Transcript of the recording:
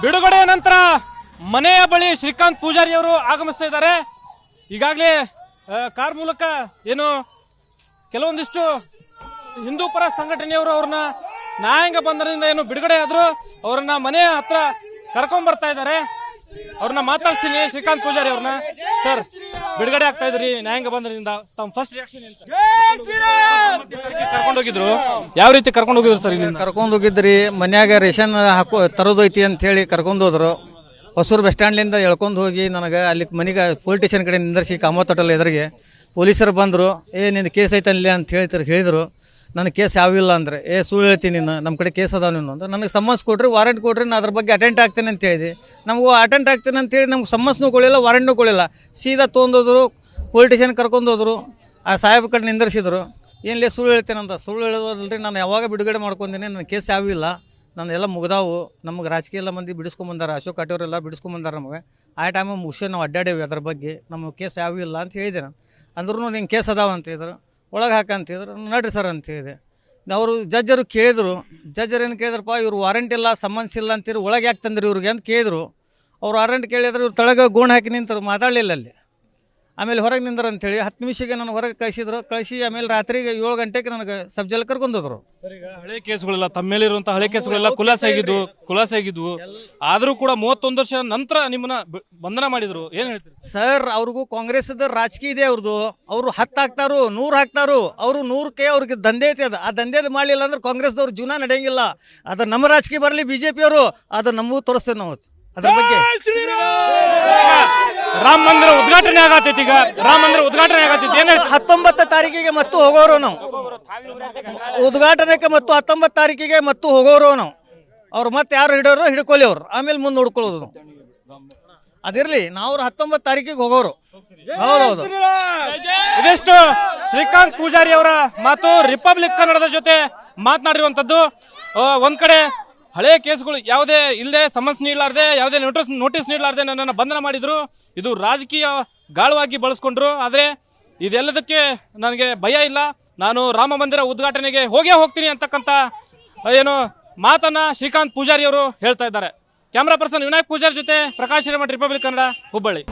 ಬಿಡುಗಡೆ ನಂತರ ಮನೆಯ ಬಳಿ ಶ್ರೀಕಾಂತ್ ಪೂಜಾರಿ ಅವರು ಆಗಮಿಸ್ತಾ ಇದ್ದಾರೆ. ಈಗಾಗಲೇ ಕಾರ್ ಮೂಲಕ ಏನು ಕೆಲವೊಂದಿಷ್ಟು ಹಿಂದೂ ಪರ ಸಂಘಟನೆಯವರು ಅವ್ರನ್ನ ನ್ಯಾಯಾಂಗ ಬಂಧನದಿಂದ ಏನು ಬಿಡುಗಡೆ ಆದ್ರು ಅವ್ರನ್ನ ಮನೆಯ ಹತ್ರ ಕರ್ಕೊಂಡ್ ಬರ್ತಾ ಇದ್ದಾರೆ. ಅವ್ರನ್ನ ಮಾತಾಡ್ತೀನಿ. ಶ್ರೀಕಾಂತ್ ಪೂಜಾರಿ ಅವ್ರನ್ನ, ಸರ್ ಬಿಡುಗಡೆ ಆಗ್ತಾ ಇದ್ರಿ ನ್ಯಾಯಾಂಗ ಬಂಧನದಿಂದ, ತಮ್ಮ ಫಸ್ಟ್ ರಿಯಾಕ್ಷನ್ ಏನು? ಕರ್ಕೊಂಡು ಹೋಗಿದ್ರು, ಯಾವ ರೀತಿ ಕರ್ಕೊಂಡು ಹೋಗಿದ್ರು ಸರ್? ಕರ್ಕೊಂಡು ಹೋಗಿದ್ರಿ, ಮನ್ಯಾಗ ರೇಷನ್ ತರೋದೈತಿ ಅಂತ ಹೇಳಿ ಕರ್ಕೊಂಡು ಹೋದ್ರು. ಹೊಸೂರು ಬಸ್ ಸ್ಟ್ಯಾಂಡ್ಲಿಂದ ಎಳ್ಕೊಂಡು ಹೋಗಿ ನನಗೆ ಅಲ್ಲಿ ಮನೆಗೆ ಪೊಲೀಸ್ ಸ್ಟೇಷನ್ ಕಡೆ ನಿಂದರ್ಸಿ ಕಾಮತೋಟಲ್ ಎದುರಿಗೆ ಪೊಲೀಸರು ಬಂದರು. ನಿಂದು ಕೇಸ್ ಐತಲ್ಲ ಅಂತ ಹೇಳಿದ್ರು. ನನ್ನ ಕೇಸ್ ಯಾವಿಲ್ಲ ಅಂದರೆ ಸುಳ್ಳು ಹೇಳ್ತೀನಿ, ನೀನು ನಮ್ಮ ಕಡೆ ಕೇಸ್ ಅದಾವ ನೀನು ಅಂದ್ರೆ ನನಗೆ ಸಮ್ಮನ್ಸ್ ಕೊಡ್ರಿ, ವಾರೆಂಟ್ ಕೊಡ್ರಿ, ನಾನು ಅದ್ರ ಬಗ್ಗೆ ಅಟೆಂಟ್ ಆಗ್ತೇನೆ ಅಂತ ಹೇಳಿದೆ. ನಮಗೂ ಅಟೆಂಟ್ ಆಗ್ತೇನೆ ಅಂತೇಳಿ ನಮ್ಗೆ ಸಮ್ಮನ್ಸ್ನೂ ಕೊಡಲಿಲ್ಲ, ವಾರೆಂಟ್ನೂ ಕೊಡಲಿಲ್ಲ. ಸೀದಾ ತೊಗೊಂಡೋದ್ರು, ಪೊಲೀಸ್ ಸ್ಟೇಷನ್ ಕರ್ಕೊಂಡು ಹೋದ್ರು. ಆ ಸಾಹೇಬ್ ಕಡೆ ನಿಂದರ್ಸಿದ್ರು. ಏನ್ಲೇ ಸುಳ್ಳು ಹೇಳ್ತೇನಂತ. ಸುಳ್ಳು ಹೇಳೋದಲ್ರಿ, ನಾನು ಯಾವಾಗ ಬಿಡುಗಡೆ ಮಾಡ್ಕೊಂತೀನಿ, ನನ್ನ ಕೇಸ್ ಯಾವಿಲ್ಲ, ನಾನು ಎಲ್ಲ ಮುಗ್ದಾವು. ನಮಗೆ ರಾಜಕೀಯ ಎಲ್ಲ ಮಂದಿ ಬಿಡಿಸ್ಕೊಂಬಂದಾರ, ಅಶೋಕ್ ಕಾಟೇವರೆಲ್ಲ ಬಿಡಿಸ್ಕೊಂಬಂದಾರ ನಮಗೆ. ಆ ಟೈಮಿಗೆ ಮುಗಿಸಿ ನಾವು ಅಡ್ಡಾಡೇವಿ ಅದ್ರ ಬಗ್ಗೆ, ನಮ್ಮ ಕೇಸ್ ಯಾವಿಲ್ಲ ಅಂತ ಹೇಳಿದೆ ನಾನು. ಅಂದ್ರೂ ನಿಂಗೆ ಕೇಸ್ ಅದಾವ ಅಂತಿದ್ರು, ಒಳಗೆ ಹಾಕಂತಿದ್ರು. ನಡ್ರಿ ಸರ್ ಅಂತ ಹೇಳಿದೆ. ಅವರು ಜಡ್ಜರು ಕೇಳಿದ್ರು. ಜಡ್ಜರು ಏನು ಕೇಳಿದ್ರಪ್ಪ, ಇವ್ರು ವಾರಂಟ್ ಇಲ್ಲ, ಸಮ್ಮನ್ಸ್ ಇಲ್ಲ ಅಂತೀರಿ, ಒಳಗೆ ಯಾಕೆ ತಂದ್ರಿ ಇವ್ರಿಗೆ ಅಂತ ಕೇಳಿದ್ರು. ಅವ್ರು ವಾರಂಟ್ ಕೇಳಿದ್ರು, ಇವ್ರು ತಳಗೆ ಗೋಣ್ ಹಾಕಿ ನಿಂತರು, ಮಾತಾಡಲಿಲ್ಲ ಅಲ್ಲಿ. ಆಮೇಲೆ ಹೊರಗೆ ನಿಂದರು ಅಂತೇಳಿ 10 ನಿಮಿಷಕ್ಕೆ ನಾನು ಹೊರಗೆ ಕಳಿಸಿ ಆಮೇಲೆ ರಾತ್ರಿಗೆ 7 ಗಂಟೆಗೆ ನನಗೆ ಸಬ್ಜೆಲ್ ಕರ್ಕೊಂಡೋದ್ರು. ಸರ್, ಈಗ ಹಳೆ ಕೇಸ್ಗಳೆಲ್ಲ ತಮ್ಮ ಮೇಲಿರುವಂಥ ಹಳೆ ಕೇಸ್ಗಳೆಲ್ಲ ಖುಲಾಸೆ ಆಗಿದ್ವು. ಆದರೂ ಕೂಡ 31 ವರ್ಷ ನಂತರ ನಿಮ್ಮನ್ನ ಬಂಧನ ಮಾಡಿದ್ರು, ಏನು ಹೇಳ್ತೀರಿ ಸರ್? ಅವ್ರಿಗೂ ಕಾಂಗ್ರೆಸ್ದ ರಾಜಕೀಯ ಇದೆ ಅವ್ರದ್ದು. ಅವರು 10 ಹಾಕ್ತಾರು, 100 ಹಾಕ್ತಾರು. ಅವರು 100ಕ್ಕೆ ಅವ್ರಿಗೆ ದಂಧೆ ಐತೆ. ಅದು ಆ ದಂಧೆದು ಮಾಡಲಿಲ್ಲ ಅಂದ್ರೆ ಕಾಂಗ್ರೆಸ್ದವ್ರು ಜೀವನ ನಡೆಯಂಗಿಲ್ಲ. ಅದು ನಮ್ಮ ರಾಜಕೀಯ ಬರಲಿ, BJP ಅವರು, ಅದು ನಮಗೂ ತೋರಿಸ್ತೇವೆ ನಾವು ಅದ್ರ ಬಗ್ಗೆ. ರಾಮ ಮಂದಿರ ಉದ್ಘಾಟನೆ ಆಗತೈತಿ. ಈಗ ರಾಮ ಮಂದಿರ ಉದ್ಘಾಟನೆ ಆಗತೈತಿ, ಏನು 19 ತಾರೀಕಿಗೆ ಮತ್ತು ಹೋಗೋರು ನಾವು ಉದ್ಘಾಟನೆಗೆ, ಮತ್ತು 19 ತಾರೀಕಿಗೆ ಮತ್ತು ಹೋಗೋರು ನಾವು. ಅವ್ರು ಮತ್ತೆ ಯಾರು ಹಿಡಿಯೋರು ಹಿಡ್ಕೊಳ್ಳಿ, ಅವ್ರು ಆಮೇಲೆ ಮುಂದೆ ನೋಡ್ಕೊಳ್ಳೋದು ನಾವು. ಅದಿರಲಿ, ನಾವು 19 ತಾರೀಕಿಗೆ ಹೋಗೋರು. ಹೌದೌದು. ಇದೆಷ್ಟು ಶ್ರೀಕಾಂತ್ ಪೂಜಾರಿ ಅವರ ಮಾತು. ರಿಪಬ್ಲಿಕ್ ಕನ್ನಡದ ಜೊತೆ ಮಾತನಾಡಿರುವಂಥದ್ದು. ಒಂದ್ ಕಡೆ ಹಳೆ ಕೇಸ್ಗಳು ಯಾವುದೇ ಇಲ್ಲದೆ, ಸಮನ್ಸ್ ನೀಡಲಾರ್ದೆ, ಯಾವುದೇ ನೋಟಿಸ್ ನೀಡಲಾರ್ದೆ ನನ್ನನ್ನು ಬಂಧನ ಮಾಡಿದ್ರು. ಇದು ರಾಜಕೀಯ ಗಾಳವಾಗಿ ಬಳಸ್ಕೊಂಡ್ರು. ಆದರೆ ಇದೆಲ್ಲದಕ್ಕೆ ನನಗೆ ಭಯ ಇಲ್ಲ, ನಾನು ರಾಮ ಮಂದಿರ ಉದ್ಘಾಟನೆಗೆ ಹೋಗ್ತೀನಿ ಅಂತಕ್ಕಂಥ ಏನು ಮಾತನ್ನ ಶ್ರೀಕಾಂತ್ ಪೂಜಾರಿ ಅವರು ಹೇಳ್ತಾ ಇದ್ದಾರೆ. ಕ್ಯಾಮ್ರಾ ಪರ್ಸನ್ ವಿನಾಯಕ್ ಪೂಜಾರಿ ಜೊತೆ ಪ್ರಕಾಶ್ ಹಿರೇಮಠ, ರಿಪಬ್ಲಿಕ್ ಕನ್ನಡ, ಹುಬ್ಬಳ್ಳಿ.